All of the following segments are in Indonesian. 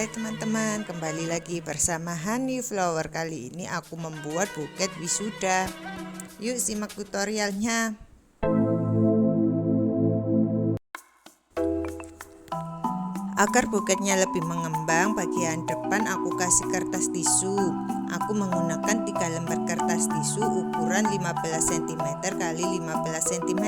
Hai teman-teman, kembali lagi bersama Honey Flower. Kali ini aku membuat buket wisuda. Yuk simak tutorialnya. Agar buketnya lebih mengembang, bagian depan aku kasih kertas tisu. Aku menggunakan 3 lembar kertas tisu ukuran 15 cm x 15 cm.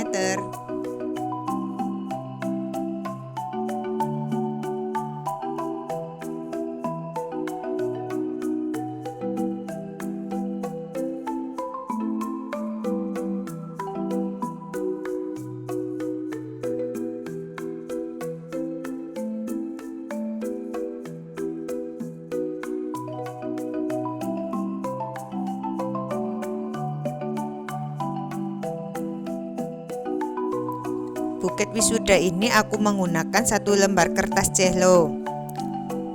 Buket wisuda ini aku menggunakan 1 lembar kertas cello.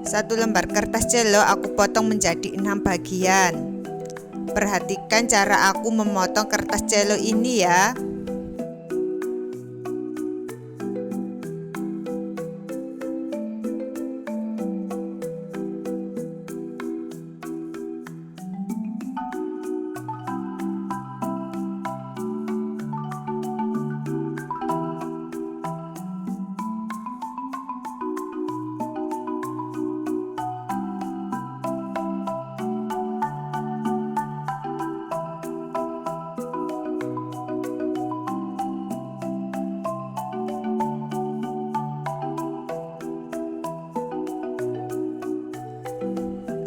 1 lembar kertas cello aku potong menjadi 6 bagian. Perhatikan cara aku memotong kertas cello ini ya.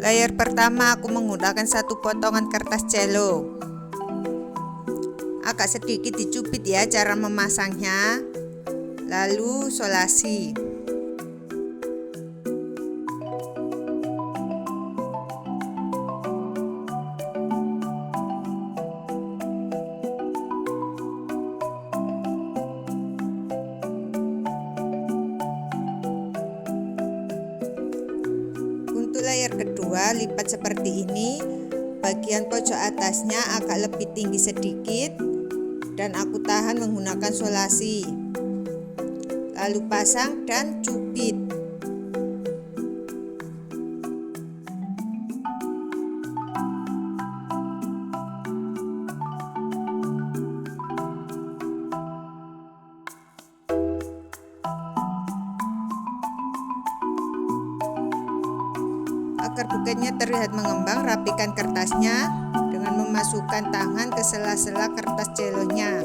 Layer pertama aku menggunakan 1 potongan kertas cello. Agak sedikit dicubit ya cara memasangnya. Lalu solasi. Untuk layer kedua lipat seperti ini. Bagian pojok atasnya agak lebih tinggi sedikit dan aku tahan menggunakan solasi. Lalu pasang dan cubit. Agar buketnya terlihat mengembang, rapikan kertasnya dengan memasukkan tangan ke sela-sela kertas celonya.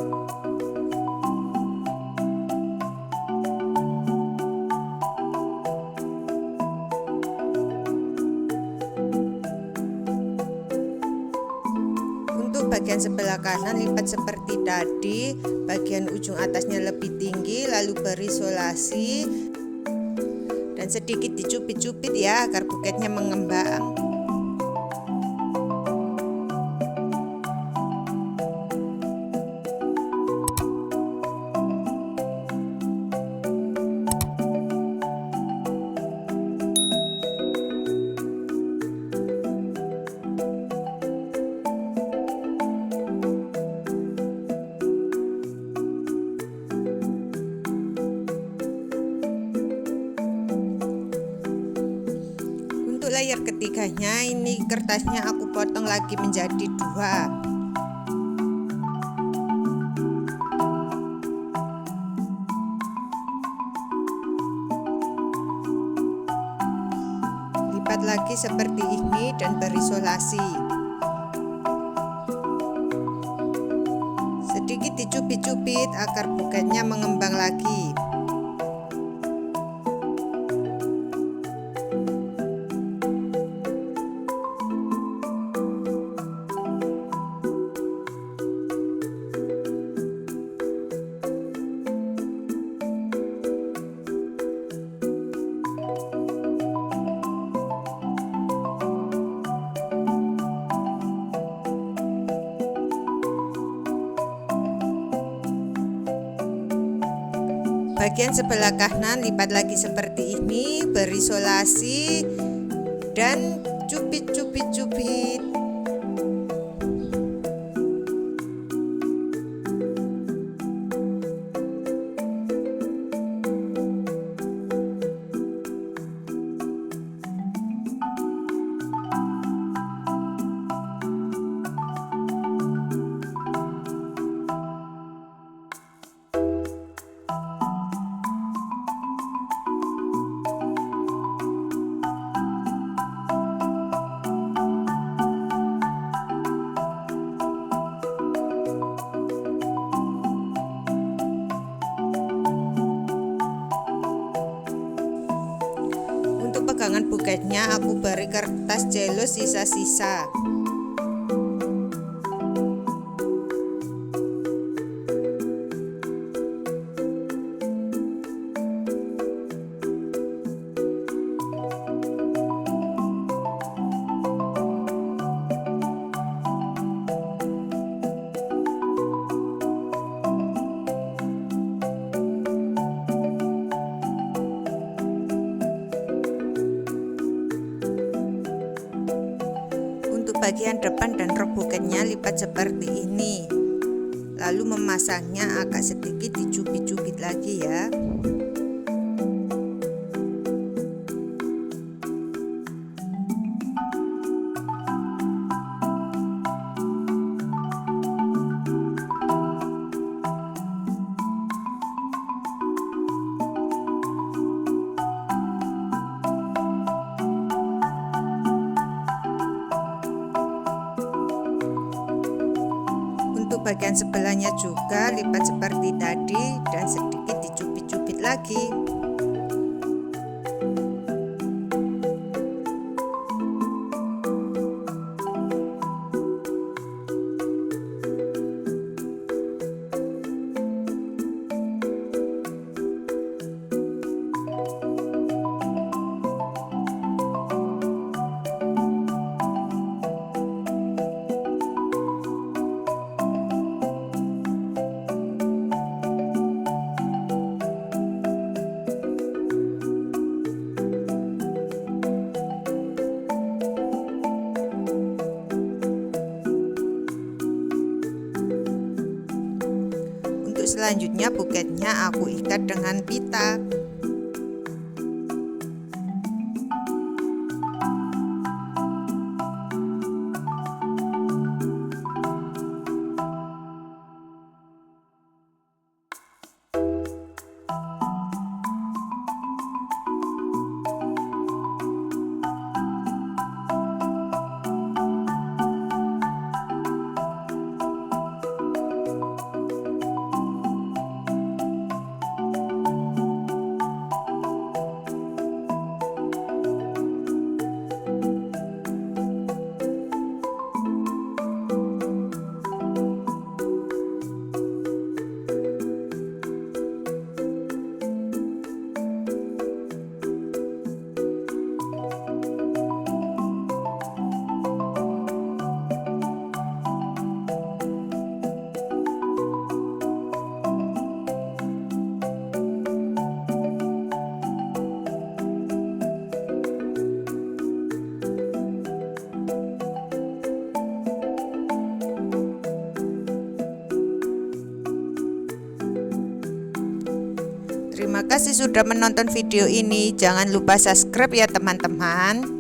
Untuk bagian sebelah kanan lipat seperti tadi, bagian ujung atasnya lebih tinggi, lalu beri solasi dan sedikit dicubit-cubit ya agar buketnya mengembang. Untuk layer ketiganya ini kertasnya aku potong lagi menjadi 2. Lipat lagi seperti ini dan beri solasi. Sedikit dicubit-cubit agar buketnya mengembang lagi. Bagian sebelah kanan lipat lagi seperti ini, beri solasi dan cubit-cubit-cubit. Untuk pegangan buketnya aku beri kertas cello sisa-sisa. Untuk bagian depan dan rok buketnya lipat seperti ini, lalu memasangnya agak sedikit dicubit-cubit lagi ya. Untuk bagian sebelahnya juga lipat seperti tadi dan sedikit dicubit-cubit lagi. Selanjutnya buketnya aku ikat dengan pita. Terima kasih sudah menonton video ini. Jangan lupa subscribe ya teman-teman.